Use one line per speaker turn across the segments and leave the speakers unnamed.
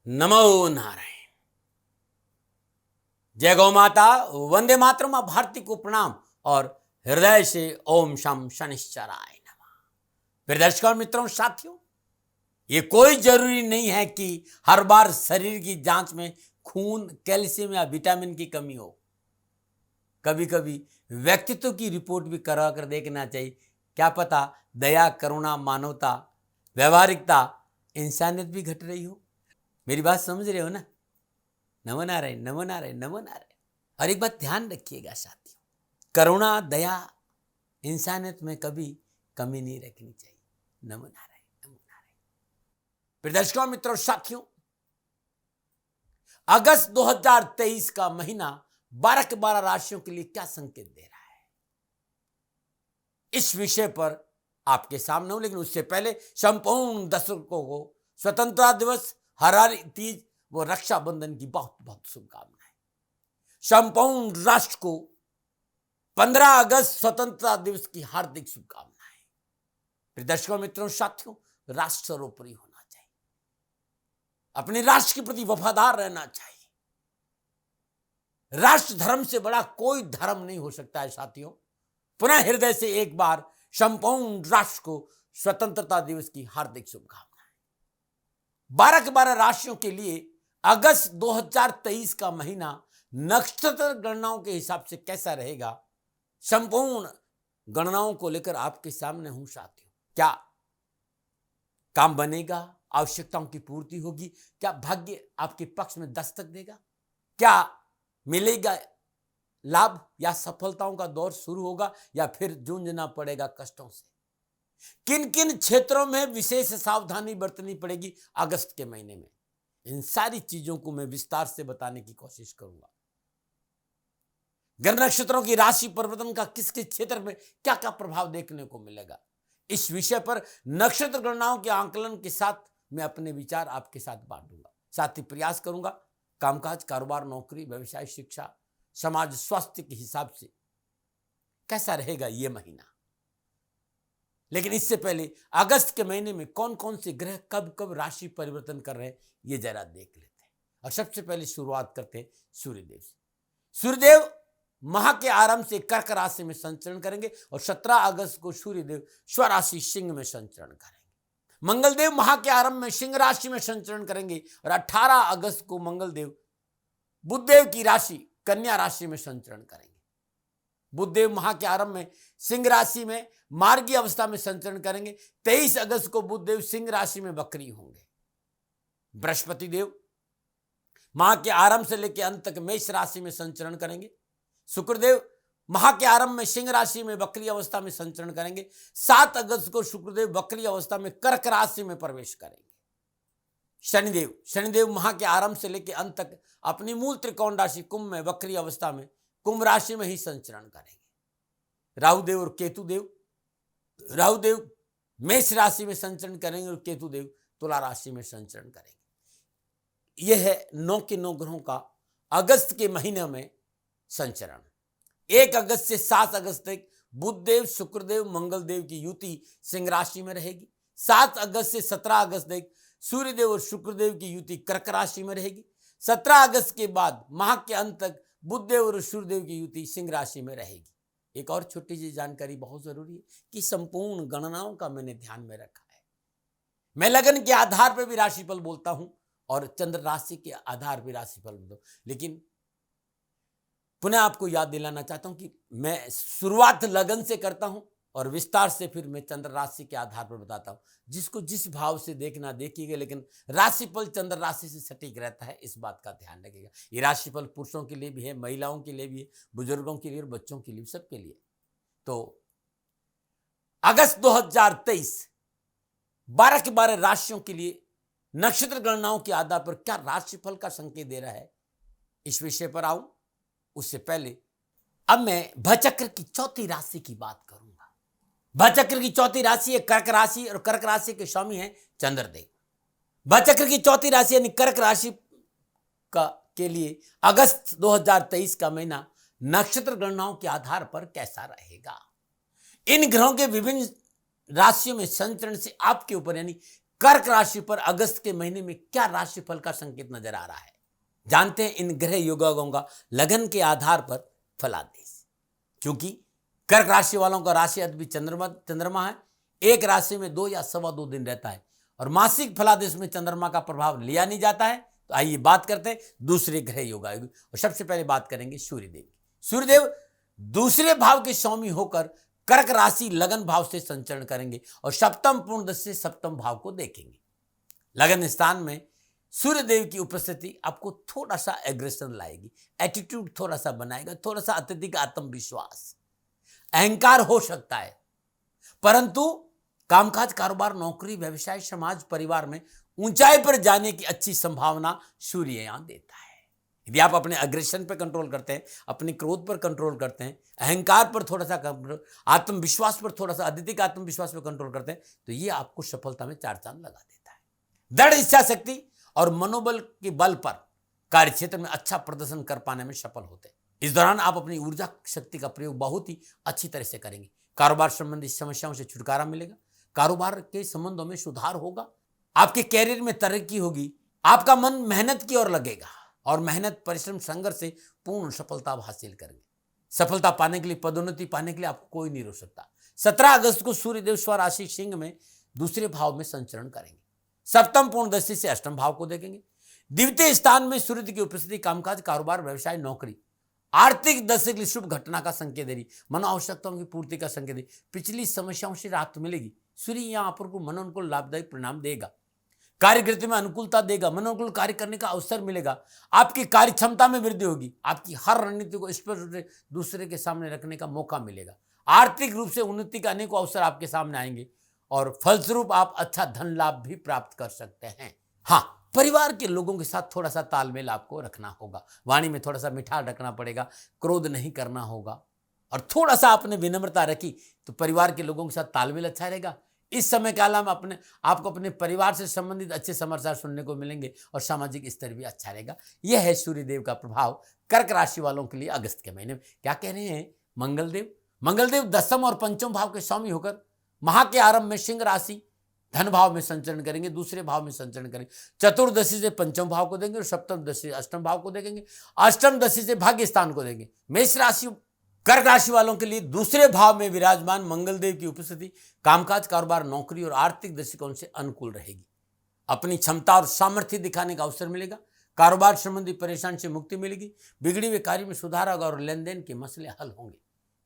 नमो नारायण। जय गौ माता, वंदे मातरम, मां भारती को प्रणाम और हृदय से ओम शम शनिश्चराय नमः। प्रिय दर्शकों, मित्रों, साथियों, ये कोई जरूरी नहीं है कि हर बार शरीर की जांच में खून, कैल्शियम या विटामिन की कमी हो। कभी कभी व्यक्तित्व की रिपोर्ट भी करा कर देखना चाहिए। क्या पता दया, करुणा, मानवता, व्यवहारिकता, इंसानियत भी घट रही हो। मेरी बात समझ रहे हो ना? नमो नारायण, नमो नारायण, नमो नारायण। और एक बात ध्यान रखिएगा साथियों, करुणा, दया, इंसानियत में कभी कमी नहीं रखनी चाहिए। नमो नारायण, नमो नारायण। प्रिय दर्शकों, मित्रों, साथियों, अगस्त 2023 का महीना 12 के 12 राशियों के लिए क्या संकेत दे रहा है, इस विषय पर आपके सामने हूं। लेकिन उससे पहले संपूर्ण दर्शकों को स्वतंत्रता दिवस, हरारी तीज व रक्षाबंधन की बहुत बहुत शुभकामनाएं। संपूर्ण राष्ट्र को 15 अगस्त स्वतंत्रता दिवस की हार्दिक शुभकामनाएं। प्रिय दर्शकों, मित्रों, साथियों, राष्ट्र सर्वोपरि होना चाहिए। अपने राष्ट्र के प्रति वफादार रहना चाहिए। राष्ट्र धर्म से बड़ा कोई धर्म नहीं हो सकता है साथियों। पुनः हृदय से एक बार संपूर्ण राष्ट्र को स्वतंत्रता दिवस की हार्दिक शुभकामनाएं। 12 के 12 राशियों के लिए अगस्त 2023 का महीना नक्षत्र गणनाओं के हिसाब से कैसा रहेगा, संपूर्ण गणनाओं को लेकर आपके सामने हूं साथियों। क्या काम बनेगा, आवश्यकताओं की पूर्ति होगी, क्या भाग्य आपके पक्ष में दस्तक देगा, क्या मिलेगा लाभ या सफलताओं का दौर शुरू होगा या फिर जूझना पड़ेगा कष्टों से। किन किन क्षेत्रों में विशेष सावधानी बरतनी पड़ेगी अगस्त के महीने में, इन सारी चीजों को मैं विस्तार से बताने की कोशिश करूंगा। ग्रह नक्षत्रों की राशि परिवर्तन का किस किस क्षेत्र में क्या क्या प्रभाव देखने को मिलेगा, इस विषय पर नक्षत्र गणनाओं के आंकलन के साथ मैं अपने विचार आपके साथ बांटूंगा। साथ ही प्रयास करूंगा कामकाज, कारोबार, नौकरी, व्यवसाय, शिक्षा, समाज, स्वास्थ्य के हिसाब से कैसा रहेगा ये महीना। लेकिन इससे पहले अगस्त के महीने में कौन कौन से ग्रह कब कब राशि परिवर्तन कर रहे हैं ये जरा देख लेते हैं। और सबसे पहले शुरुआत करते हैं सूर्यदेव से। सूर्यदेव माह के आरंभ से कर्क राशि में संचरण करेंगे और 17 अगस्त को सूर्यदेव स्वराशि सिंह में संचरण करेंगे। मंगलदेव माह के आरंभ में सिंह राशि में संचरण करेंगे और 18 अगस्त को मंगलदेव बुधदेव की राशि कन्या राशि में संचरण करेंगे। बुधदेव माह के आरंभ में सिंह राशि में मार्गी अवस्था में संचरण करेंगे। 23 अगस्त को बुधदेव सिंह राशि में वक्री होंगे। बृहस्पति देव माह के आरंभ से लेकर अंत तक मेष राशि में संचरण करेंगे। शुक्रदेव माह के आरंभ में सिंह राशि में वक्री अवस्था में संचरण करेंगे। 7 अगस्त को शुक्रदेव वक्री अवस्था में कर्क राशि में प्रवेश करेंगे। शनिदेव माह के आरंभ से लेकर अंत तक अपनी मूल त्रिकोण राशि कुंभ में वक्री अवस्था में कुंभ राशि में ही संचरण करेंगे। राहुदेव मेष राशि में संचरण करेंगे और केतुदेव तुला राशि में संचरण करेंगे। यह है 9 के 9 ग्रहों का अगस्त के महीने में संचरण। 1 अगस्त से 7 अगस्त तक बुधदेव, शुक्रदेव, मंगलदेव की युति सिंह राशि में रहेगी। 7 अगस्त से 17 अगस्त तक सूर्यदेव और शुक्रदेव की युति कर्क राशि में रहेगी। 17 अगस्त के बाद माह के अंत तक बुधदेव और सूर्यदेव की युति सिंह राशि में रहेगी। एक और छोटी सी जानकारी बहुत जरूरी है कि संपूर्ण गणनाओं का मैंने ध्यान में रखा है। मैं लगन के आधार पर भी राशिफल बोलता हूं और चंद्र राशि के आधार पर राशिफल बोलता हूं। लेकिन पुनः आपको याद दिलाना चाहता हूं कि मैं शुरुआत लगन से करता हूं और विस्तार से फिर मैं चंद्र राशि के आधार पर बताता हूं। जिसको जिस भाव से देखना देखिएगा, लेकिन राशिफल चंद्र राशि से सटीक रहता है, इस बात का ध्यान रखिएगा। ये राशिफल पुरुषों के लिए भी है, महिलाओं के लिए भी है, बुजुर्गों के लिए और बच्चों के लिए, सबके लिए। तो अगस्त 2023 12 के 12 राशियों के लिए नक्षत्र गणनाओं के आधार पर क्या राशिफल का संकेत दे रहा है, इस विषय पर आऊं। उससे पहले अब मैं भचक्र की चौथी राशि की बात करूंगा। भचक्र की चौथी राशि है कर्क राशि और कर्क राशि के स्वामी हैं चंद्रदेव। भचक्र की चौथी राशि यानी कर्क राशि का के लिए अगस्त 2023 का महीना नक्षत्र गणनाओं के आधार पर कैसा रहेगा। इन ग्रहों के विभिन्न राशियों में संचरण से आपके ऊपर यानी कर्क राशि पर अगस्त के महीने में क्या राशिफल का संकेत नजर आ रहा है, जानते हैं इन ग्रह योगाओं का लगन के आधार पर फलादेश। क्योंकि कर्क राशि वालों का राशि अधिपति चंद्रमा है, एक राशि में 2 या 2.25 दिन रहता है और मासिक फलादेश में चंद्रमा का प्रभाव लिया नहीं जाता है। तो आइए बात करते हैं दूसरे ग्रह योगायोग और सबसे पहले बात करेंगे सूर्यदेव की। सूर्यदेव दूसरे भाव के स्वामी होकर कर्क राशि लगन भाव से संचरण करेंगे और सप्तम पूर्ण दृष्टि से सप्तम भाव को देखेंगे। लगन स्थान में सूर्यदेव की उपस्थिति आपको थोड़ा सा एग्रेशन लाएगी, एटीट्यूड थोड़ा सा बनाएगा, थोड़ा सा अत्यधिक आत्मविश्वास, अहंकार हो सकता है, परंतु कामकाज, कारोबार, नौकरी, व्यवसाय, समाज, परिवार में ऊंचाई पर जाने की अच्छी संभावना सूर्य यहां देता है। यदि आप अपने अग्रेशन पर कंट्रोल करते हैं, अपने क्रोध पर कंट्रोल करते हैं, अहंकार पर थोड़ा सा कंट्रोल, आत्मविश्वास पर थोड़ा सा, अत्यधिक आत्मविश्वास पर कंट्रोल करते हैं, तो ये आपको सफलता में 4 चांद लगा देता है। दृढ़ इच्छा शक्ति और मनोबल के बल पर कार्य क्षेत्र में अच्छा प्रदर्शन कर पाने में सफल होते हैं। इस दौरान आप अपनी ऊर्जा शक्ति का प्रयोग बहुत ही अच्छी तरह से करेंगे। कारोबार संबंधी समस्याओं से छुटकारा मिलेगा, कारोबार के संबंधों में सुधार होगा, आपके कैरियर में तरक्की होगी, आपका मन मेहनत की ओर लगेगा और मेहनत, परिश्रम, संघर्ष से पूर्ण सफलता हासिल करेंगे। सफलता पाने के लिए, पदोन्नति पाने के लिए आपको कोई नहीं रोक सकता। 17 अगस्त को सूर्यदेव स्वराशि सिंह में दूसरे भाव में संचरण करेंगे, सप्तम पूर्ण दृष्टि से अष्टम भाव को देखेंगे। द्वितीय स्थान में सूर्य की उपस्थिति कामकाज, कारोबार, व्यवसाय, नौकरी, आर्थिक दृष्टि के शुभ घटना का संकेत दे रही, मनो आवश्यकताओं की पूर्ति का संकेत दे, पिछली समस्याओं से राहत मिलेगी। सूर्य यहाँ पर को मनोनुकूल लाभदायक परिणाम देगा, कार्यकृति में अनुकूलता देगा, मनोनुकूल कार्य करने का अवसर मिलेगा, आपकी कार्य क्षमता में वृद्धि होगी, आपकी हर रणनीति को स्पष्ट रूप से दूसरे के सामने रखने का मौका मिलेगा, आर्थिक रूप से उन्नति के अनेकों अवसर आपके सामने आएंगे और फलस्वरूप आप अच्छा धन लाभ भी प्राप्त कर सकते हैं। हाँ, परिवार के लोगों के साथ थोड़ा सा तालमेल आपको रखना होगा, वाणी में थोड़ा सा मिठास रखना पड़ेगा, क्रोध नहीं करना होगा और थोड़ा सा आपने विनम्रता रखी तो परिवार के लोगों के साथ तालमेल अच्छा रहेगा। इस समय काल में आपको अपने परिवार से संबंधित अच्छे समाचार सुनने को मिलेंगे और सामाजिक स्तर भी अच्छा रहेगा। यह है सूर्यदेव का प्रभाव कर्क राशि वालों के लिए अगस्त के महीने में। क्या कह रहे हैं मंगलदेव 10th और 5th भाव के स्वामी होकर माह के आरंभ में सिंह राशि धन भाव में संचरण करेंगे, दूसरे भाव में संचरण करेंगे। चतुर्दशी से 5th भाव को देंगे और सप्तम दशा से 8th भाव को देखेंगे, अष्टम दशा से भाग्य स्थान को देंगे। मेष राशि, कर्क राशि वालों के लिए दूसरे भाव में विराजमान मंगलदेव की उपस्थिति कामकाज, कारोबार, नौकरी और आर्थिक दृष्टिकोण से अनुकूल रहेगी। अपनी क्षमता और सामर्थ्य दिखाने का अवसर मिलेगा, कारोबार संबंधी परेशानी से मुक्ति मिलेगी, बिगड़ी हुए कार्य में सुधार होगा और लेन देन के मसले हल होंगे।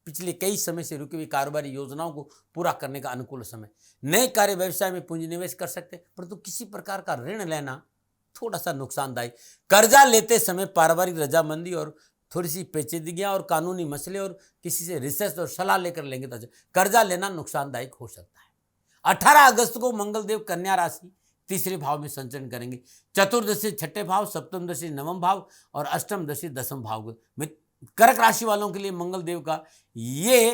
पिछले कई समय से रुकी हुई कारोबारी योजनाओं को पूरा करने का अनुकूल समय, नए कार्य व्यवसाय में पूंजी निवेश कर सकते हैं, परंतु किसी प्रकार का ऋण लेना थोड़ा सा नुकसानदायी। कर्जा लेते समय पारिवारिक रजामंदी और थोड़ी सी पेचीदगियां और कानूनी मसले और किसी से रिसर्च और सलाह लेकर लेंगे तो कर्जा लेना नुकसानदायक हो सकता है। 18 अगस्त को मंगलदेव कन्या राशि तीसरे भाव में संचरण करेंगे, चतुर्दशी 6ठे भाव, सप्तम दशी 9वें भाव और अष्टम दशी 10वें भाव में। कर्क राशि वालों के लिए मंगलदेव का ये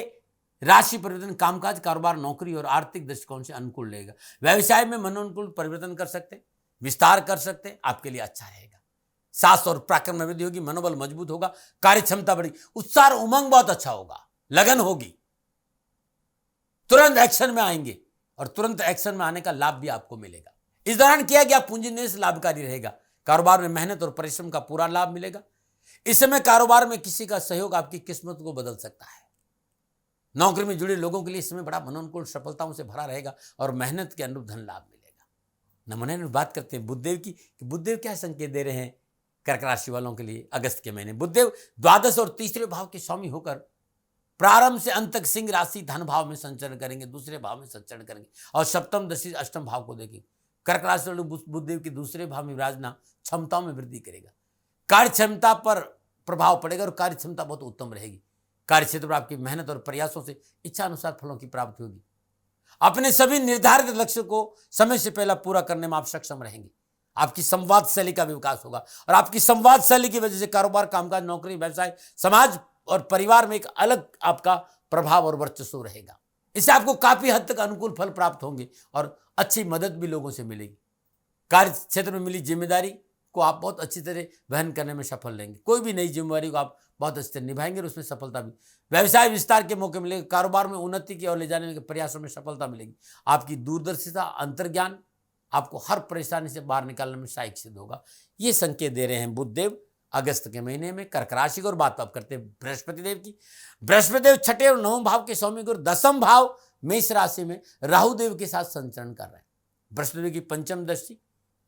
राशि परिवर्तन कामकाज, कारोबार, नौकरी और आर्थिक दृष्टिकोण से अनुकूल रहेगा। व्यवसाय में मनोनुकूल परिवर्तन कर सकते हैं, विस्तार कर सकते हैं, आपके लिए अच्छा रहेगा। साहस और पराक्रम में वृद्धि होगी, मनोबल मजबूत होगा, कार्य क्षमता बढ़ी, उत्साह और उमंग बहुत अच्छा होगा, लगन होगी, तुरंत एक्शन में आएंगे और तुरंत एक्शन में आने का लाभ भी आपको मिलेगा। इस दौरान किया गया पूंजी निवेश लाभकारी रहेगा, कारोबार में मेहनत और परिश्रम का पूरा लाभ मिलेगा। इस समय कारोबार में किसी का सहयोग आपकी किस्मत को बदल सकता है। नौकरी में जुड़े लोगों के लिए इस समय बड़ा मनोनुकूल सफलताओं से भरा रहेगा और मेहनत के अनुरूप धन लाभ मिलेगा। नमूने में बात करते हैं बुधदेव की कि बुधदेव क्या संकेत दे रहे हैं कर्क राशि वालों के लिए अगस्त के महीने। बुधदेव द्वादश और तीसरे भाव के स्वामी होकर प्रारंभ से अंत तक सिंह राशि धन भाव में संचरण करेंगे, दूसरे भाव में संचरण करेंगे और सप्तम दशी 8th भाव को देखेंगे। कर्क राशि वाले बुधदेव के दूसरे भाव में विराजना क्षमताओं में वृद्धि करेगा, कार्य क्षमता पर प्रभाव पड़ेगा और कार्य क्षमता बहुत उत्तम रहेगी। कार्य क्षेत्र पर आपकी मेहनत और प्रयासों से इच्छा अनुसार फलों की प्राप्ति होगी। अपने सभी निर्धारित लक्ष्य को समय से पहले पूरा करने में आप सक्षम रहेंगे। आपकी संवाद शैली का भी विकास होगा और आपकी संवाद शैली की वजह से कारोबार, कामकाज, नौकरी, व्यवसाय, समाज और परिवार में एक अलग आपका प्रभाव और वर्चस्व रहेगा। इससे आपको काफी हद तक अनुकूल फल प्राप्त होंगे और अच्छी मदद भी लोगों से मिलेगी। कार्य क्षेत्र में मिली जिम्मेदारी को आप बहुत अच्छी तरह वहन करने में सफल रहेंगे। कोई भी नई जिम्मेदारी को आप बहुत अच्छी तरह निभाएंगे और उसमें सफलता भी। व्यवसाय विस्तार के मौके मिलेंगे, कारोबार में उन्नति की ओर ले जाने के प्रयासों में सफलता मिलेगी। आपकी दूरदर्शिता, अंतर्ज्ञान आपको हर परेशानी से बाहर निकालने में सहायक सिद्ध होगा। ये संकेत दे रहे हैं बुध देव अगस्त के महीने में कर्क राशि को। और बात आप करते हैं बृहस्पति देव की। बृहस्पति देव छठे और नवम भाव के स्वामी गुरु दसम भाव मेष राशि में राहु देव के साथ संचरण कर रहे हैं। बृहस्पति देव की पंचम दृष्टि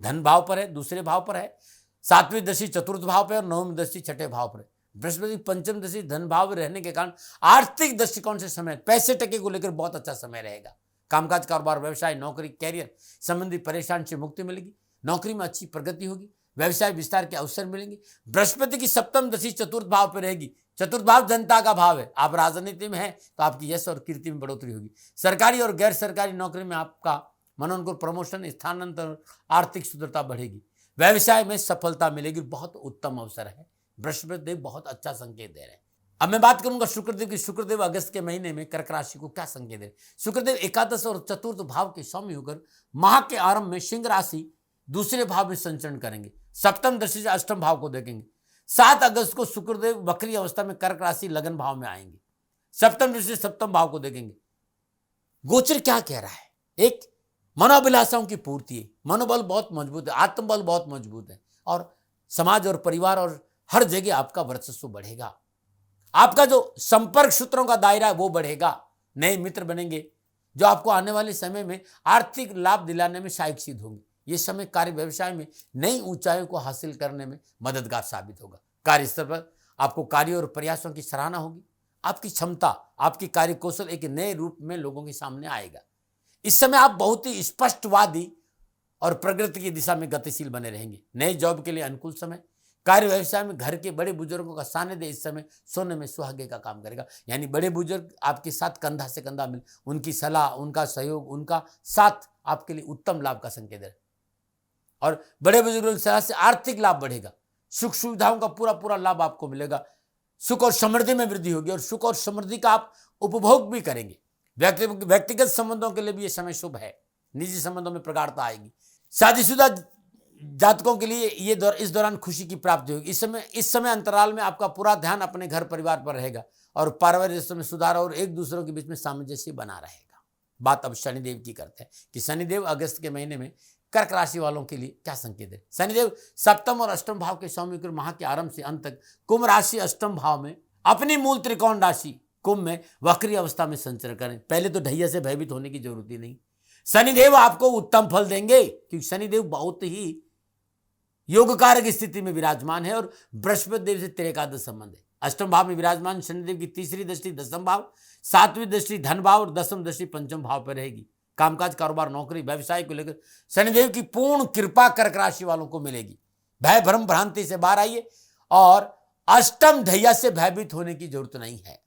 धन भाव पर है, दूसरे भाव पर है, सातवीं दृष्टि चतुर्थ भाव पर और नवम दृष्टि छठे भाव पर है। बृहस्पति पंचम दृष्टि धन भाव में रहने के कारण आर्थिक दृष्टिकोण से समय, पैसे टके को लेकर बहुत अच्छा समय रहेगा। कामकाज, कारोबार, व्यवसाय, नौकरी, कैरियर संबंधी परेशानी से मुक्ति मिलेगी। नौकरी में अच्छी प्रगति होगी। व्यवसाय विस्तार के अवसर मिलेंगे। बृहस्पति की सप्तम दशा चतुर्थ भाव पर रहेगी। चतुर्थ भाव जनता का भाव है। आप राजनीति में हैं तो आपकी यश और कीर्ति में बढ़ोतरी होगी। सरकारी और गैर सरकारी नौकरी में आपका मनोनुकूल प्रमोशन, स्थानांतरण, आर्थिक सुदृढ़ता बढ़ेगी। व्यवसाय में सफलता मिलेगी। बहुत उत्तम अवसर है। बृहस्पति देव बहुत अच्छा संकेत दे रहे हैं। अब मैं बात करूंगा शुक्रदेव की। शुक्रदेव अगस्त के महीने में कर्क राशि को क्या संकेत दे रहे हैं। शुक्रदेव एकादश और चतुर्थ भाव के स्वामी होकर माह के आरंभ में सिंह राशि दूसरे भाव में संचरण करेंगे। सप्तम दृष्टि से अष्टम भाव को देखेंगे। 7 अगस्त को शुक्रदेव वक्री अवस्था में कर्क राशि लगन भाव में आएंगे। सप्तम दृष्टि से सप्तम भाव को देखेंगे। गोचर क्या कह रहा है? एक, मनोभिलाषाओं की पूर्ति है। मनोबल बहुत मजबूत है, आत्मबल बहुत मजबूत है और समाज और परिवार और हर जगह आपका वर्चस्व बढ़ेगा। आपका जो संपर्क सूत्रों का दायरा है वो बढ़ेगा। नए मित्र बनेंगे जो आपको आने वाले समय में आर्थिक लाभ दिलाने में सहायक सिद्ध होंगे। ये समय कार्य व्यवसाय में नई ऊंचाइयों को हासिल करने में मददगार साबित होगा। कार्यस्थल पर आपको कार्य और प्रयासों की सराहना होगी। आपकी क्षमता, आपकी कार्य कौशल एक नए रूप में लोगों के सामने आएगा। इस समय आप बहुत ही स्पष्टवादी और प्रगति की दिशा में गतिशील बने रहेंगे। नए जॉब के लिए अनुकूल समय। कार्य व्यवसाय में घर के बड़े बुजुर्गों का सानिध्य इस समय सोने में सुहागे का काम करेगा। यानी बड़े बुजुर्ग आपके साथ कंधा से कंधा मिल, उनकी सलाह, उनका सहयोग, उनका साथ आपके लिए उत्तम लाभ का संकेत है। और बड़े बुजुर्गों की सलाह से आर्थिक लाभ बढ़ेगा। सुख सुविधाओं का पूरा पूरा लाभ आपको मिलेगा। सुख और समृद्धि में वृद्धि होगी और सुख और समृद्धि का आप उपभोग भी करेंगे। व्यक्तिगत संबंधों के लिए भी यह समय शुभ है। निजी संबंधों में प्रगाढ़ता आएगी। शादीशुदा जातकों के लिए इस दौरान खुशी की प्राप्ति होगी। इस समय अंतराल में आपका पूरा ध्यान अपने घर परिवार पर रहेगा और पारिवारिक रिश्तों में सुधार और एक दूसरों के बीच में सामंजस्य बना रहेगा। बात अब शनिदेव की करते हैं कि शनिदेव अगस्त के महीने में कर्क राशि वालों के लिए क्या संकेत है। शनिदेव सप्तम और अष्टम भाव के स्वामी होकर माह के आरंभ से अंत तक कुंभ राशि अष्टम भाव में अपनी मूल त्रिकोण राशि कुंभ में वक्री अवस्था में संचरण करें। पहले तो ढैया से भयभीत होने की जरूरत ही नहीं। शनिदेव आपको उत्तम फल देंगे क्योंकि शनिदेव बहुत ही योगकारक स्थिति में विराजमान है और बृहस्पति देव से तेरे एकादश संबंध है। अष्टम भाव में विराजमान शनिदेव की तीसरी दृष्टि दसम भाव, सातवीं दृष्टि धन भाव और दसम दृष्टि पंचम भाव पर रहेगी। कामकाज, कारोबार, नौकरी, व्यवसाय को लेकर शनिदेव की पूर्ण कृपा कर्क राशि वालों को मिलेगी। भय भ्रम भ्रांति से बाहर आइए और अष्टम ढैया से भयभीत होने की जरूरत नहीं है।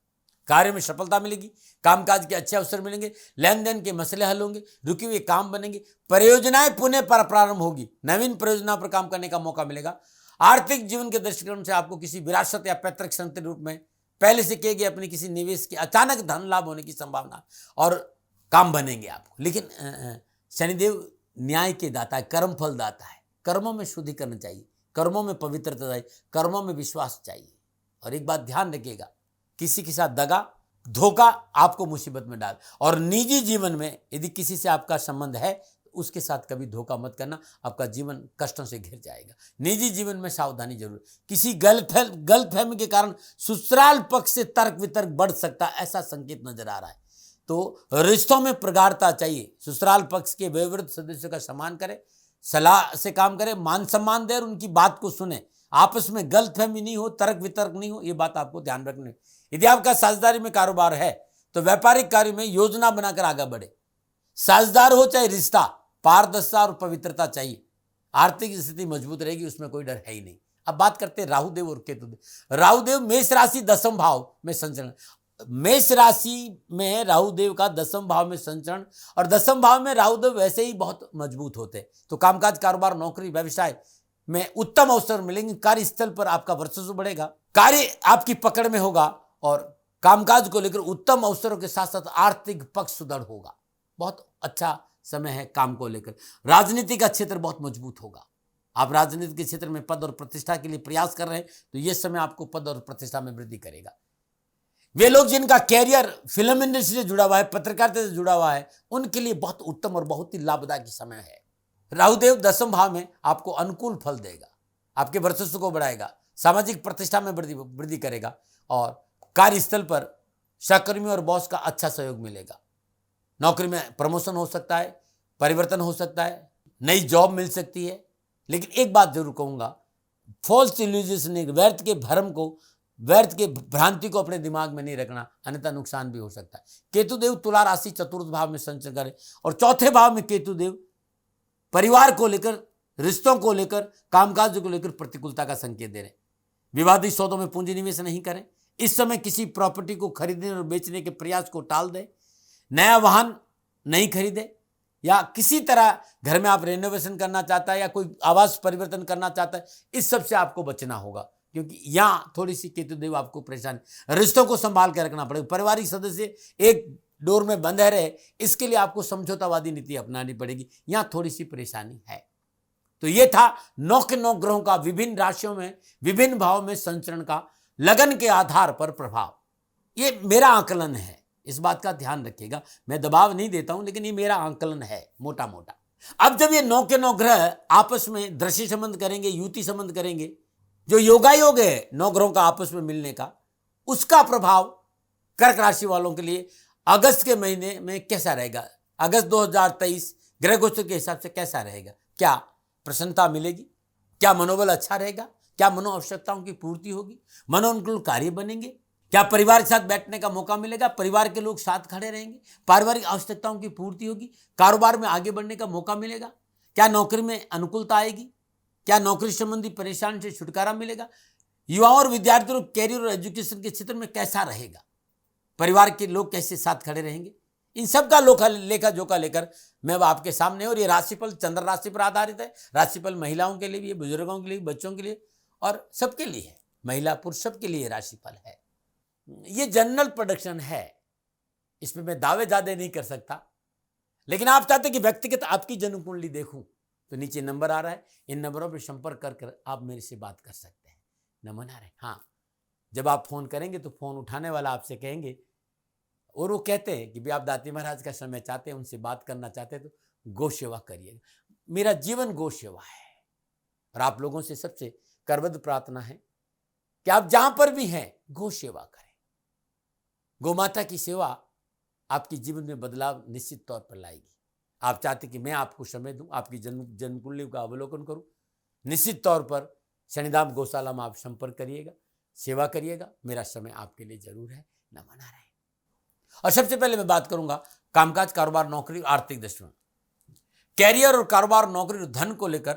कार्य में सफलता मिलेगी। कामकाज के अच्छे अवसर मिलेंगे। लेन देन के मसले हल होंगे। रुके हुए काम बनेंगे। परियोजनाएं पुनः पर प्रारंभ होगी। नवीन परियोजना पर काम करने का मौका मिलेगा। आर्थिक जीवन के दृष्टिकोण से आपको किसी विरासत या पैतृक संपत्ति रूप में पहले से किए गए अपने किसी निवेश के अचानक धन लाभ होने की संभावना और काम बनेंगे आपको। लेकिन शनिदेव न्याय के दाता है, कर्म फल दाता है। कर्मों में शुद्धिकरण चाहिए, कर्मों में पवित्रता चाहिए, कर्मों में विश्वास चाहिए। और एक बात ध्यान रखिएगा, किसी के साथ दगा धोखा आपको मुसीबत में डाल। और निजी जीवन में यदि किसी से आपका संबंध है तो उसके साथ कभी धोखा मत करना, आपका जीवन कष्टों से घिर जाएगा। निजी जीवन में सावधानी जरूर। किसी गलतफहमी के कारण ससुराल पक्ष से तर्क वितर्क बढ़ सकता, ऐसा संकेत नजर आ रहा है। तो रिश्तों में प्रगाढ़ता चाहिए। ससुराल पक्ष के वयोवृद्ध सदस्यों का सम्मान करें, सलाह से काम करें, मान सम्मान दें और उनकी बात को सुने। आपस में गलतफहमी नहीं हो, तर्क वितर्क नहीं हो, ये बात आपको ध्यान रखनी है। यदि आपका साझेदारी में कारोबार है तो व्यापारिक कार्य में योजना बनाकर आगे बढ़े। साझेदार हो चाहे रिश्ता, पारदर्शिता और पवित्रता चाहिए। आर्थिक स्थिति मजबूत रहेगी, उसमें कोई डर है ही नहीं। अब बात करते हैं राहुदेव और केतुदेव। राहुदेव मेष राशि दसम भाव में संचरण। मेष राशि में राहुदेव का दसम भाव में संचरण और दसम भाव में राहुदेव वैसे ही बहुत मजबूत होते हैं। तो कामकाज, कारोबार, नौकरी, व्यवसाय में उत्तम अवसर मिलेंगे। कार्यस्थल पर आपका वर्चस्व बढ़ेगा। कार्य आपकी पकड़ में होगा और कामकाज को लेकर उत्तम अवसरों के साथ साथ आर्थिक पक्ष सुदृढ़ होगा। बहुत अच्छा समय है काम को लेकर। राजनीति का क्षेत्र बहुत मजबूत होगा। आप राजनीति के क्षेत्र में पद और प्रतिष्ठा के लिए प्रयास कर रहे हैं तो यह समय आपको पद और प्रतिष्ठा में वृद्धि करेगा। वे लोग जिनका कैरियर फिल्म इंडस्ट्री से जुड़ा हुआ है, पत्रकारिता से जुड़ा हुआ है, उनके लिए बहुत उत्तम और बहुत ही लाभदायक समय है। राहुदेव 10वें भाव में आपको अनुकूल फल देगा, आपके वर्चस्व को बढ़ाएगा, सामाजिक प्रतिष्ठा में वृद्धि करेगा और कार्यस्थल पर सहकर्मी और बॉस का अच्छा सहयोग मिलेगा। नौकरी में प्रमोशन हो सकता है, परिवर्तन हो सकता है, नई जॉब मिल सकती है। लेकिन एक बात जरूर कहूंगा, फॉल्स इल्यूजन, व्यर्थ के भ्रांति को अपने दिमाग में नहीं रखना, अन्यथा नुकसान भी हो सकता है। केतुदेव तुला राशि चतुर्थ भाव में संचरण करें और चौथे भाव में केतुदेव परिवार को लेकर, रिश्तों को लेकर, कामकाज को लेकर प्रतिकूलता का संकेत दे रहे हैं। विवादित सौदों में पूंजी निवेश नहीं करें। इस समय किसी प्रॉपर्टी को खरीदने और बेचने के प्रयास को टाल दें। नया वाहन नहीं खरीदे, या किसी तरह घर में आप रेनोवेशन करना चाहता है या कोई आवास परिवर्तन करना चाहता है, इस सब से आपको बचना होगा, क्योंकि यहाँ थोड़ी सी केतुदेव आपको परेशानी, रिश्तों को संभाल के रखना पड़ेगा। पारिवारिक सदस्य एक डोर में बंद रहे, इसके लिए आपको समझौतावादी नीति अपनानी पड़ेगी, यहाँ थोड़ी सी परेशानी है। तो ये था 9 के 9 ग्रहों का विभिन्न राशियों में, विभिन्न भावों में संचरण का लगन के आधार पर प्रभाव। ये मेरा आकलन है, इस बात का ध्यान रखिएगा। मैं दबाव नहीं देता हूं, लेकिन ये मेरा आकलन है मोटा मोटा। अब जब ये 9 के 9 ग्रह आपस में दृश्य संबंध करेंगे, युति संबंध करेंगे, जो योगायोग है 9 ग्रहों का आपस में मिलने का, उसका प्रभाव कर्क राशि वालों के लिए अगस्त के महीने में कैसा रहेगा, अगस्त 2023 ग्रह गोचर के हिसाब से कैसा रहेगा। क्या प्रसन्नता मिलेगी? क्या मनोबल अच्छा रहेगा? क्या मनो आवश्यकताओं की पूर्ति होगी? मनोनुकूल कार्य बनेंगे? क्या परिवार के साथ बैठने का मौका मिलेगा? परिवार के लोग साथ खड़े रहेंगे? पारिवारिक आवश्यकताओं की पूर्ति होगी? कारोबार में आगे बढ़ने का मौका मिलेगा? क्या नौकरी में अनुकूलता आएगी? क्या नौकरी संबंधी परेशानी से छुटकारा मिलेगा? युवाओं और विद्यार्थियों कैरियर और एजुकेशन के क्षेत्र में कैसा रहेगा? परिवार के लोग कैसे साथ खड़े रहेंगे? इन सब का लेखा जोखा लेकर मैं अब आपके सामने, और ये राशिफल चंद्र राशि पर आधारित है। राशिफल महिलाओं के लिए भी है, बुजुर्गों के लिए, बच्चों के लिए और सबके लिए है, महिला पुरुष सबके लिए राशिफल है। ये जनरल प्रोडक्शन है, इसमें मैं दावे दादे नहीं कर सकता। लेकिन आप चाहते कि व्यक्तिगत आपकी जन्म कुंडली देखूं, तो नीचे नंबर आ रहा है, इन नंबरों पर संपर्क कर आप मेरे से बात कर सकते हैं। नमन आ रहे। हाँ, जब आप फोन करेंगे तो फोन उठाने वाला आपसे कहेंगे, और वो कहते हैं कि भी आप दाती महाराज का समय चाहते हैं, उनसे बात करना चाहते हैं, तो गौ सेवा करिएगा। मेरा जीवन गौ सेवा है, और आप लोगों से सबसे करबद्ध प्रार्थना है कि आप जहां पर भी हैं गौ सेवा करें। गौ माता की सेवा आपके जीवन में बदलाव निश्चित तौर पर लाएगी। आप चाहते कि मैं आपको समय दूं, आपकी जन्म कुंडली का अवलोकन करूं, निश्चित तौर पर शनिधाम गौशाला में आप संपर्क करिएगा, सेवा करिएगा। मेरा समय आपके लिए जरूर है। नमन आ रहे। और सबसे पहले मैं बात करूंगा कामकाज, कारोबार, नौकरी, आर्थिक दृष्टि। कैरियर और कारोबार, नौकरी और धन को लेकर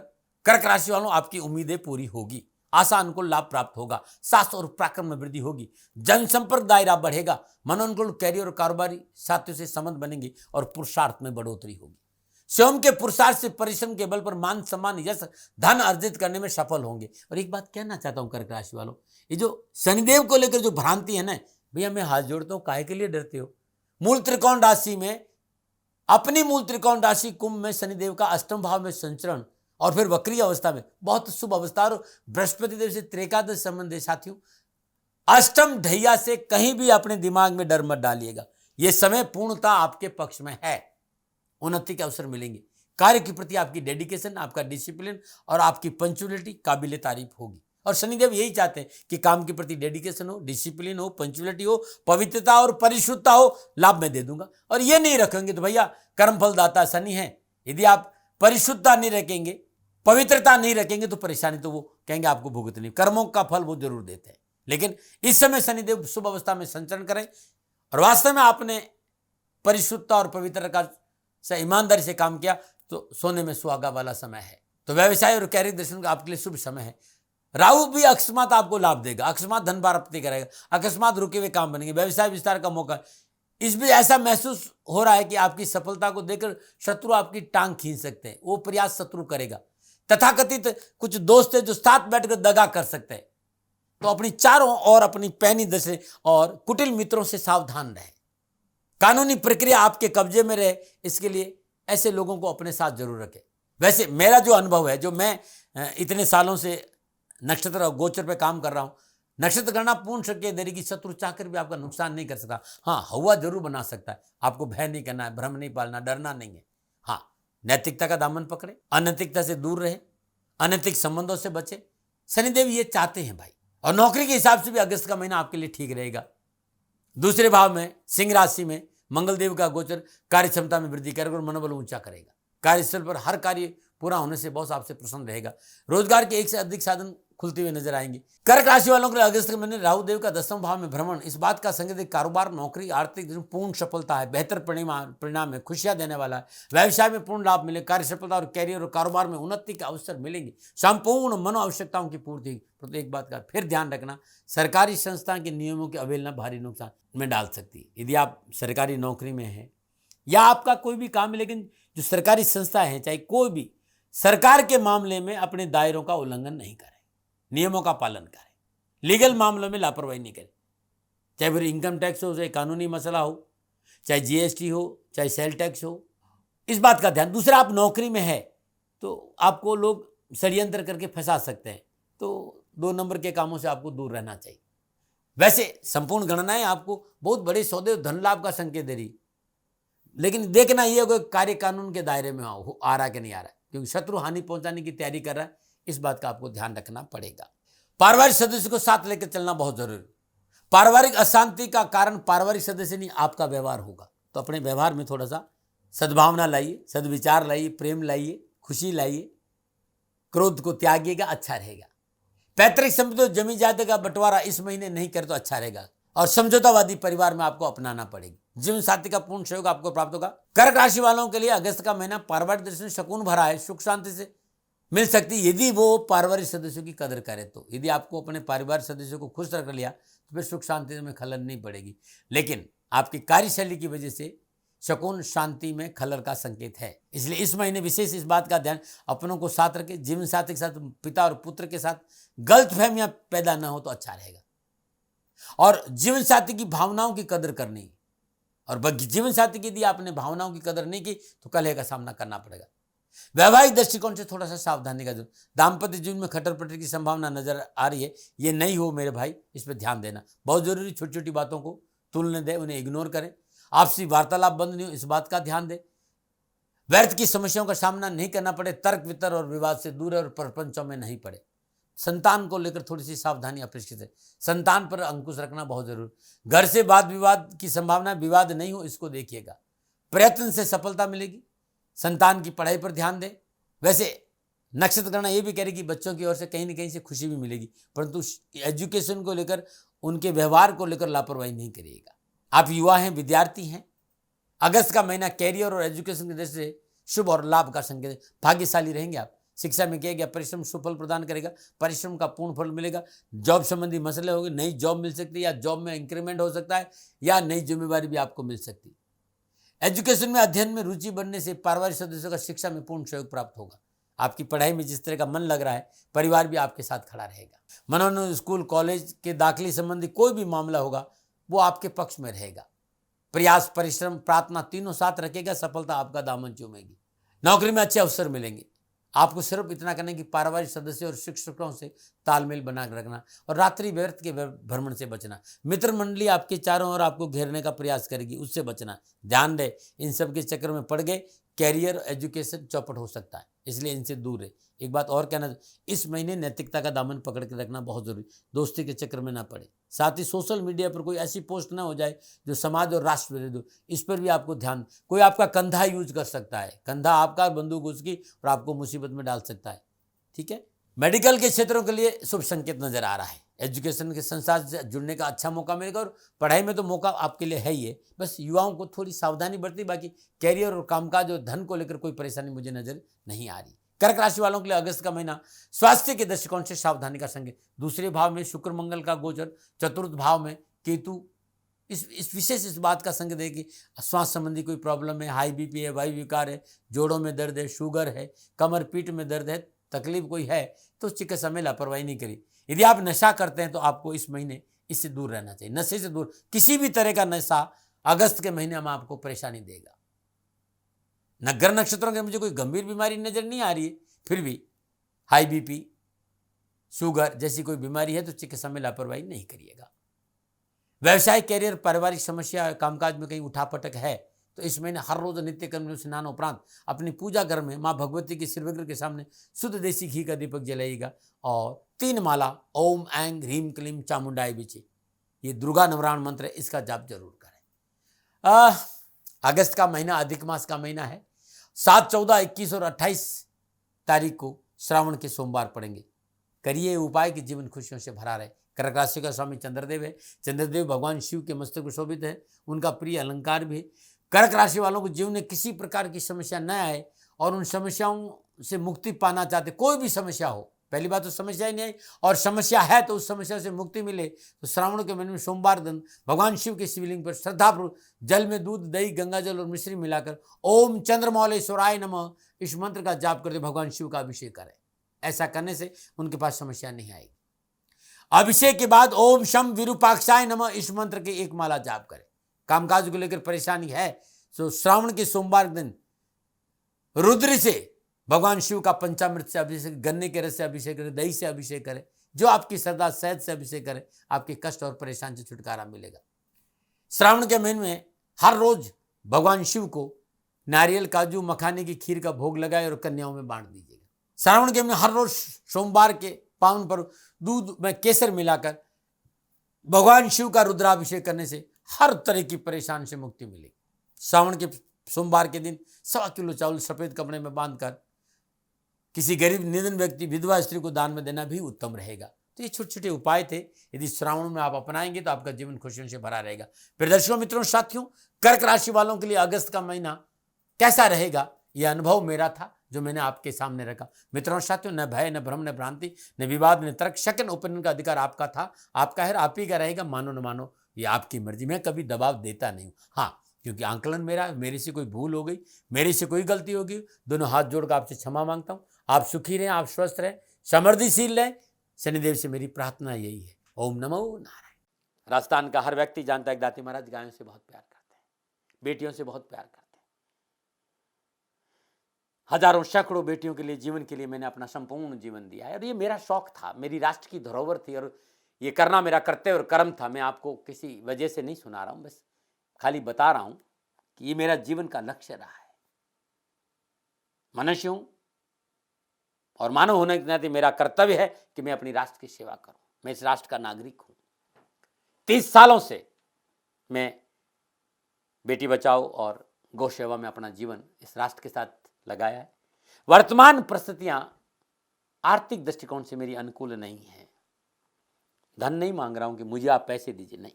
कर्क राशि वालों आपकी उम्मीदें पूरी होगी। आशा अनुकूल लाभ प्राप्त होगा। साहस और पराक्रम में वृद्धि होगी। जनसंपर्क दायरा बढ़ेगा। मनोनुकूल कैरियर और कारोबारी साथियों से संबंध बनेंगे और पुरुषार्थ में बढ़ोतरी होगी। स्वयं के पुरुषार्थ से, परिश्रम के बल पर मान सम्मान, यश, धन अर्जित करने में सफल होंगे। और एक बात कहना चाहता हूं कर्क राशि वालों, ये जो शनिदेव को लेकर जो भ्रांति है ना, भैया मैं हाथ जोड़ता हूं, काहे के लिए डरते हो? मूल त्रिकोण राशि में, अपनी मूल त्रिकोण राशि कुंभ में शनिदेव का अष्टम भाव में संचरण और फिर वक्री अवस्था में, बहुत शुभ अवस्था। और बृहस्पति देव से त्रेकादश संबंध है साथियों। अष्टम ढैया से कहीं भी अपने दिमाग में डर मत डालिएगा। यह समय पूर्णता आपके पक्ष में है, उन्नति के अवसर मिलेंगे। कार्य के प्रति आपकी डेडिकेशन, आपका डिसिप्लिन और आपकी पंक्चुअलिटी काबिले तारीफ होगी। और शनिदेव यही चाहते हैं कि काम के प्रति डेडिकेशन हो, डिसिप्लिन हो, पंक्चुअलिटी हो, पवित्रता और परिशुद्धता हो। लाभ मैं दे दूंगा। और ये नहीं रखेंगे तो भैया कर्मफल दाता शनि है। यदि आप परिशुद्धता नहीं रखेंगे, पवित्रता नहीं रखेंगे, तो परेशानी तो वो कहेंगे आपको भुगतनी। कर्मों का फल वो जरूर देते हैं, लेकिन इस समय शनिदेव शुभ अवस्था में संचरण करें और वास्तव में आपने परिशुद्धता और पवित्रता से, ईमानदारी से काम किया, तो सोने में सुहागा वाला समय है। तो व्यवसाय और कैरियर दर्शन का आपके लिए शुभ समय है। राहु भी अकस्मात आपको लाभ देगा, अकस्मात धन प्राप्ति करेगा, अकस्मात रुके हुए काम बनेंगे, व्यवसाय विस्तार का मौका। इसमें ऐसा महसूस हो रहा है कि आपकी सफलता को देखकर शत्रु आपकी टांग खींच सकते हैं, वो प्रयास शत्रु करेगा। तथाकथित कुछ दोस्त है जो साथ बैठकर दगा कर सकते हैं। तो अपनी चारों ओर अपनी पैनी दशे और कुटिल मित्रों से सावधान रहें। कानूनी प्रक्रिया आपके कब्जे में रहे, इसके लिए ऐसे लोगों को अपने साथ जरूर रखें। वैसे मेरा जो अनुभव है, जो मैं इतने सालों से नक्षत्र और गोचर पे काम कर रहा हूं, नक्षत्र गणना पूर्ण शक्ति देगी, शत्रु चाहकर भी आपका नुकसान नहीं कर सकता। हाँ, हवा जरूर बना सकता है। आपको भय नहीं करना है, भ्रम नहीं पालना, डरना नहीं है। हाँ, नैतिकता का दामन पकड़े, अनैतिकता से दूर रहे, अनैतिक संबंधों से बचे। शनिदेव ये चाहते हैं भाई। और नौकरी के हिसाब से भी अगस्त का महीना आपके लिए ठीक रहेगा। दूसरे भाव में सिंह राशि में मंगलदेव का गोचर कार्य क्षमता में वृद्धि करेगा और मनोबल ऊंचा करेगा। कार्यस्थल पर हर कार्य पूरा होने से बॉस आपसे प्रसन्न रहेगा। रोजगार के एक से अधिक साधन खुलते हुए नजर आएंगे। कर्क राशि वालों के लिए अगस्त के महीने राहु देव का 10वें भाव में भ्रमण इस बात का संकेत है कारोबार, नौकरी, आर्थिक पूर्ण सफलता है, बेहतर परिणाम है, खुशियां देने वाला है। व्यवसाय में पूर्ण लाभ मिले, कार्य सफलता और कैरियर और कारोबार में उन्नति के अवसर मिलेंगे। संपूर्ण मनो आवश्यकताओं की पूर्ति। परंतु एक बात का फिर ध्यान रखना, सरकारी संस्था के नियमों की अवहेलना भारी नुकसान में डाल सकती है। यदि आप सरकारी नौकरी में हैं या आपका कोई भी काम है, लेकिन जो सरकारी संस्था है, चाहे कोई भी, सरकार के मामले में अपने दायरों का उल्लंघन नहीं करें, नियमों का पालन करें, लीगल मामलों में लापरवाही नहीं करें। चाहे फिर इनकम टैक्स हो, चाहे कानूनी मसला हो, चाहे जीएसटी हो, चाहे सेल टैक्स हो, इस बात का ध्यान। दूसरा, आप नौकरी में है तो आपको लोग षड्यंत्र करके फंसा सकते हैं, तो 2 नंबर के कामों से आपको दूर रहना चाहिए। वैसे संपूर्ण गणनाएं आपको बहुत बड़े सौदे और धन लाभ का संकेत दे रही, लेकिन देखना ये होगा कार्य कानून के दायरे में आ रहा कि नहीं आ रहा है, क्योंकि शत्रु हानि पहुंचाने की तैयारी कर रहा है। इस बात का आपको ध्यान रखना पड़ेगा। पारिवारिक सदस्य को साथ लेकर चलना बहुत जरूरी। पारिवारिक अशांति का कारण पारिवारिक सदस्य नहीं, आपका व्यवहार होगा। तो अपने व्यवहार में थोड़ा सा सद्भावना लाइए, सद्विचार लाइए, प्रेम लाइए, खुशी लाइए, क्रोध को त्यागिएगा, अच्छा रहेगा। पैतृक संपत्ति और जमीन जायदाद का बंटवारा इस महीने नहीं करे तो अच्छा रहेगा। और समझौतावादी परिवार में आपको अपनाना पड़ेगी। जीवन साथी का पूर्ण सहयोग आपको प्राप्त होगा। कर्क राशि वालों के लिए अगस्त का महीना पारिवारिक दृष्टि से सुकून भरा है, सुख शांति से मिल सकती है यदि वो पारिवारिक सदस्यों की कदर करे तो। यदि आपको अपने पारिवारिक सदस्यों को खुश रख लिया तो फिर सुख शांति में खलल नहीं पड़ेगी, लेकिन आपकी कार्यशैली की वजह से सुकून शांति में खलल का संकेत है। इसलिए इस महीने विशेष इस बात का ध्यान, अपनों को साथ रखें, जीवन साथी के साथ, पिता और पुत्र के साथ गलतफहमियां पैदा न हो तो अच्छा रहेगा। और जीवन साथी की भावनाओं की कदर करनी, और जीवन साथी की यदि आपने भावनाओं की कदर नहीं की तो कलह का सामना करना पड़ेगा। वैवाहिक दृष्टिकोण से थोड़ा सा सावधानी का जरूर। दाम्पत्य जीवन में खटर पटर की संभावना नजर आ रही है, ये नहीं हो मेरे भाई, इस पर ध्यान देना बहुत जरूरी। छोटी छोटी बातों को तुलने दें, उन्हें इग्नोर करें। आपसी वार्तालाप बंद नहीं हो, इस बात का ध्यान दें। व्यर्थ की समस्याओं का सामना नहीं करना पड़े, तर्क वितर्क और विवाद से दूर और प्रपंचों में नहीं पड़े। संतान को लेकर थोड़ी सी सावधानी अपेक्षित है, संतान पर अंकुश रखना बहुत जरूरी। घर से वाद विवाद की संभावना, विवाद नहीं हो इसको देखिएगा। प्रयत्न से सफलता मिलेगी। संतान की पढ़ाई पर ध्यान दें। वैसे नक्षत्र गणना ये भी कह रही कि बच्चों की ओर से कहीं न कहीं से खुशी भी मिलेगी, परंतु एजुकेशन को लेकर, उनके व्यवहार को लेकर लापरवाही नहीं करिएगा। आप युवा हैं, विद्यार्थी हैं, अगस्त का महीना कैरियर और एजुकेशन की दृष्टि से शुभ और लाभ का संकेत, भाग्यशाली रहेंगे आप। शिक्षा में किया गया परिश्रम सुफल प्रदान करेगा, परिश्रम का पूर्ण फल मिलेगा। जॉब संबंधी मसले होंगे, नई जॉब मिल सकती है, या जॉब में इंक्रीमेंट हो सकता है, या नई जिम्मेवारी भी आपको मिल सकती है। एजुकेशन में अध्ययन में रुचि बढ़ने से पारिवारिक सदस्यों का शिक्षा में पूर्ण सहयोग प्राप्त होगा। आपकी पढ़ाई में जिस तरह का मन लग रहा है, परिवार भी आपके साथ खड़ा रहेगा। मनोरंजन, स्कूल, कॉलेज के दाखिले संबंधी कोई भी मामला होगा वो आपके पक्ष में रहेगा। प्रयास, परिश्रम, प्रार्थना तीनों साथ रखेगा, सफलता आपका दामन चूमेगी। नौकरी में अच्छे अवसर मिलेंगे। आपको सिर्फ इतना करना है कि पारिवारिक सदस्य और शिक्षकों से तालमेल बना कर रखना, और रात्रि व्यर्थ के भ्रमण से बचना। मित्र मंडली आपके चारों ओर आपको घेरने का प्रयास करेगी, उससे बचना। ध्यान दे, इन सब के चक्कर में पड़ गए, कैरियर, एजुकेशन चौपट हो सकता है, इसलिए इनसे दूर है। एक बात और कहना, इस महीने नैतिकता का दामन पकड़ के रखना बहुत जरूरी। दोस्ती के चक्कर में ना पड़े। साथ ही सोशल मीडिया पर कोई ऐसी पोस्ट ना हो जाए जो समाज और राष्ट्र विरोधी हो, इस पर भी आपको ध्यान। कोई आपका कंधा यूज कर सकता है, कंधा आपका, बंदूक उसकी, और आपको मुसीबत में डाल सकता है। ठीक है। मेडिकल के क्षेत्रों के लिए शुभ संकेत नजर आ रहा है। एजुकेशन के संसार से जुड़ने का अच्छा मौका मिलेगा, और पढ़ाई में तो मौका आपके लिए है ही है। बस युवाओं को थोड़ी सावधानी बरती, बाकी कैरियर और कामकाज और धन को लेकर कोई परेशानी मुझे नजर नहीं आ रही। कर्क राशि वालों के लिए अगस्त का महीना स्वास्थ्य के दृष्टिकोण से सावधानी का संकेत। दूसरे भाव में शुक्र मंगल का गोचर, चतुर्थ भाव में केतु, इस विशेष इस बात का संकेत है कि स्वास्थ्य संबंधी कोई प्रॉब्लम है, हाई बीपी है, वायु विकार है, जोड़ों में दर्द है, शुगर है, कमर पीठ में दर्द है, तकलीफ कोई है तो चिकित्सा में लापरवाही नहीं करी। यदि आप नशा करते हैं तो आपको इस महीने इससे दूर रहना चाहिए। नशे से दूर, किसी भी तरह का नशा अगस्त के महीने में आपको परेशानी देगा। नगर नक्षत्रों के मुझे कोई गंभीर बीमारी नजर नहीं आ रही है, फिर भी हाई बीपी, शुगर जैसी कोई बीमारी है तो चिकित्सा में लापरवाही नहीं करिएगा। व्यवसाय, कैरियर, पारिवारिक समस्या, कामकाज में कहीं उठापटक है तो इस महीने हर रोज नित्य कर्म में स्नान उपरांत अपनी पूजा घर में माँ भगवती के सिर विग्रह के सामने शुद्ध देसी घी का दीपक जलाइएगा और 3 माला ओम ऐं ह्रीम क्लीम चामुंडाय बिचे, ये दुर्गा नवराण मंत्र है, इसका जाप जरूर करें। अगस्त का महीना अधिक मास का महीना है। 7, 14, 21 और 28 तारीख को श्रावण के सोमवार पड़ेंगे। करिए उपाय कि जीवन खुशियों से भरा रहे। कर्क राशि का स्वामी चंद्रदेव है। चंद्रदेव भगवान शिव के मस्तक पर शोभित है, उनका प्रिय अलंकार भी है। कर्क राशि वालों को जीवन में किसी प्रकार की समस्या न आए और उन समस्याओं से मुक्ति पाना चाहते, कोई भी समस्या हो, पहली बात तो समस्या ही नहीं आई, और समस्या है तो उस समस्या से मुक्ति मिले, तो श्रावण के महीने में सोमवार दिन भगवान शिव के शिवलिंग पर श्रद्धापूर्वक जल में दूध, दही, गंगा जल और मिश्री मिलाकर ओम चंद्रमौलेश्वराय नमः इस मंत्र का जाप करके भगवान शिव का अभिषेक करें। ऐसा करने से उनके पास समस्या नहीं आएगी। अभिषेक के बाद ओम शम विरूपाक्षाय नमः इस मंत्र के 1 माला जाप करें। कामकाज को लेकर परेशानी है तो श्रावण के सोमवार दिन रुद्र से भगवान शिव का पंचामृत से अभिषेक, गन्ने के रस से अभिषेक करें, दही से अभिषेक करें, जो आपकी श्रद्धा, शहद से अभिषेक करें, आपके कष्ट और परेशानी से छुटकारा मिलेगा। श्रावण के महीने में हर रोज भगवान शिव को नारियल, काजू, मखाने की खीर का भोग लगाए और कन्याओं में बांट दीजिएगा। श्रावण के महीने हर रोज सोमवार के पावन पर दूध में केसर मिलाकर भगवान शिव का रुद्राभिषेक करने से हर तरह की परेशानी से मुक्ति मिलेगी। श्रावण के सोमवार के दिन 1.25 किलो चावल सफेद कपड़े में बांधकर किसी गरीब निधन व्यक्ति, विधवा स्त्री को दान में देना भी उत्तम रहेगा। तो ये छोटे छोटे उपाय थे, यदि श्रावण में आप अपनाएंगे तो आपका जीवन खुशियों से भरा रहेगा। फिर दर्शकों, मित्रों, साथियों, कर्क राशि वालों के लिए अगस्त का महीना कैसा रहेगा, यह अनुभव मेरा था जो मैंने आपके सामने रखा। मित्रों, साथियों, न भय, न भ्रम, न भ्रांति, न विवाद, न तर्क, सेकंड ओपिनियन का अधिकार आपका था, आपका है, आप ही का रहेगा। मानो न मानो ये आपकी मर्जी। मैं कभी दबाव देता नहीं हूँ, हाँ, क्योंकि आंकलन मेरा, मेरे से कोई भूल हो गई, मेरे से कोई गलती होगी, दोनों हाथ जोड़कर आपसे क्षमा मांगता हूँ। आप सुखी रहें, आप स्वस्थ रहें, समृद्धिशील रहें, शनिदेव से मेरी प्रार्थना यही है। ओम नमो नारायण। राजस्थान का हर व्यक्ति जानता है कि दाती महाराज गायों से बहुत प्यार करते हैं, बेटियों से बहुत प्यार करते हैं। हजारों सैकड़ों बेटियों के लिए, जीवन के लिए मैंने अपना संपूर्ण जीवन दिया है और ये मेरा शौक था, मेरी राष्ट्र की धरोहर थी और ये करना मेरा कर्तव्य और कर्म था। मैं आपको किसी वजह से नहीं सुना रहा हूँ, बस खाली बता रहा हूं कि ये मेरा जीवन का लक्ष्य रहा है। मनुष्य हूं और मानव होने के नाते मेरा कर्तव्य है कि मैं अपनी राष्ट्र की सेवा करूं। मैं इस राष्ट्र का नागरिक हूं। 30 सालों से मैं बेटी बचाओ और गौ सेवा में अपना जीवन इस राष्ट्र के साथ लगाया है। वर्तमान परिस्थितियां आर्थिक दृष्टिकोण से मेरी अनुकूल नहीं है। धन नहीं मांग रहा हूं कि मुझे आप पैसे दीजिए, नहीं,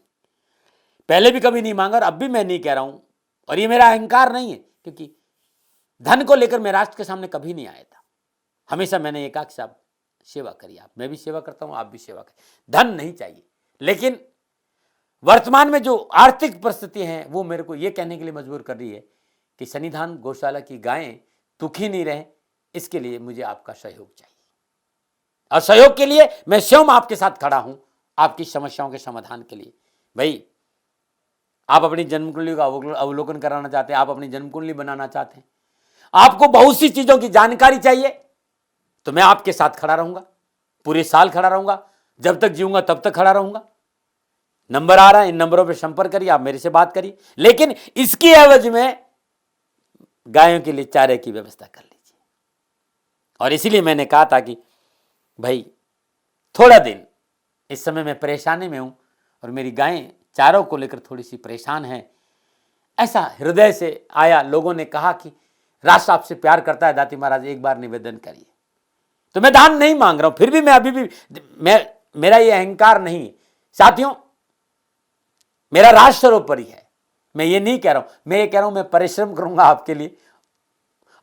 पहले भी कभी नहीं मांगा और अब भी मैं नहीं कह रहा हूं, और ये मेरा अहंकार नहीं है, क्योंकि धन को लेकर मैं राष्ट्र के सामने कभी नहीं आया था। हमेशा मैंने ये कहा कि साहब सेवा करिए, आप, मैं भी सेवा करता हूं, आप भी सेवा करिए, धन नहीं चाहिए। लेकिन वर्तमान में जो आर्थिक परिस्थिति है वो मेरे को ये कहने के लिए मजबूर कर रही है कि सन्निधान गौशाला की गायें दुखी नहीं रहे, इसके लिए मुझे आपका सहयोग चाहिए। और सहयोग के लिए मैं स्वयं आपके साथ खड़ा हूं, आपकी समस्याओं के समाधान के लिए। भाई, आप अपनी जन्म कुंडली का अवलोकन कराना चाहते हैं, आप अपनी जन्म कुंडली बनाना चाहते हैं, आपको बहुत सी चीजों की जानकारी चाहिए, तो मैं आपके साथ खड़ा रहूंगा, पूरे साल खड़ा रहूंगा, जब तक जीऊंगा तब तक खड़ा रहूंगा। नंबर आ रहा है, इन नंबरों पर संपर्क करिए, आप मेरे से बात करिए, लेकिन इसकी एवज में गायों के लिए चारे की व्यवस्था कर लीजिए। और इसीलिए मैंने कहा था कि भाई थोड़ा दिन, इस समय मैं परेशानी में हूं और मेरी गायें चारों को लेकर थोड़ी सी परेशान है। ऐसा हृदय से आया, लोगों ने कहा कि राष्ट्र आपसे प्यार करता है दाती महाराज, एक बार निवेदन करिए। तो मैं दान नहीं मांग रहा हूं, फिर भी मैं अभी भी, मेरा ये अहंकार नहीं है साथियों, मेरा राष्ट्र सर्वोपरि है। मैं ये नहीं कह रहा हूं, मैं ये कह रहा हूं मैं परिश्रम करूंगा आपके लिए,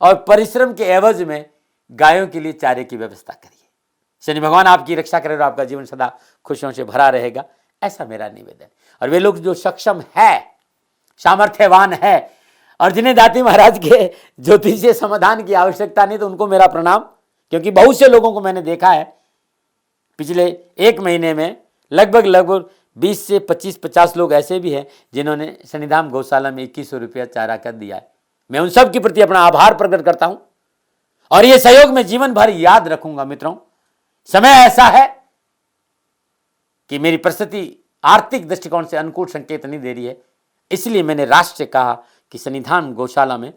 और परिश्रम के एवज में गायों के लिए चारे की व्यवस्था करिए। शनि भगवान आपकी रक्षा करे और आपका जीवन सदा खुशियों से भरा रहेगा, ऐसा मेरा निवेदन। और वे लोग जो सक्षम है, सामर्थ्यवान है, और जिन्हें दाती महाराज के ज्योतिषीय समाधान की आवश्यकता नहीं, तो उनको मेरा प्रणाम। क्योंकि बहुत से लोगों को मैंने देखा है पिछले 1 महीने में, लगभग 20 से 25-50 लोग ऐसे भी हैं जिन्होंने शनिधाम गौशाला में 2100 रुपया चारा कर दिया है। मैं उन सब के प्रति अपना आभार प्रकट करता हूं और ये सहयोग में जीवन भर याद रखूंगा। मित्रों, समय ऐसा है कि मेरी परिस्थिति आर्थिक दृष्टिकोण से अनुकूल संकेत नहीं दे रही है, इसलिए मैंने राष्ट्र से कहा कि सन्निधान गौशाला में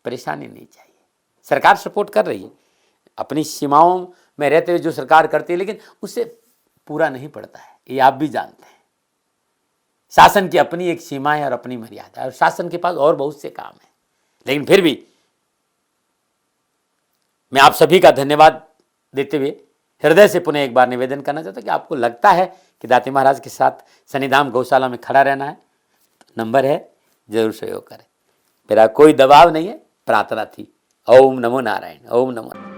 परेशानी नहीं चाहिए। सरकार सपोर्ट कर रही है, अपनी सीमाओं में रहते हुए जो सरकार करती है, लेकिन उससे पूरा नहीं पड़ता है, ये आप भी जानते हैं। शासन की अपनी एक सीमा है और अपनी मर्यादा है, और शासन के पास और बहुत से काम है। लेकिन फिर भी मैं आप सभी का धन्यवाद देते हुए हृदय से पुनः एक बार निवेदन करना चाहता हूं कि आपको लगता है कि दाती महाराज के साथ सन्निधान गौशाला में खड़ा रहना है, तो नंबर है, जरूर सहयोग करें। मेरा कोई दबाव नहीं है, प्रार्थना थी। ओम नमो नारायण। ओम नमो नारायण।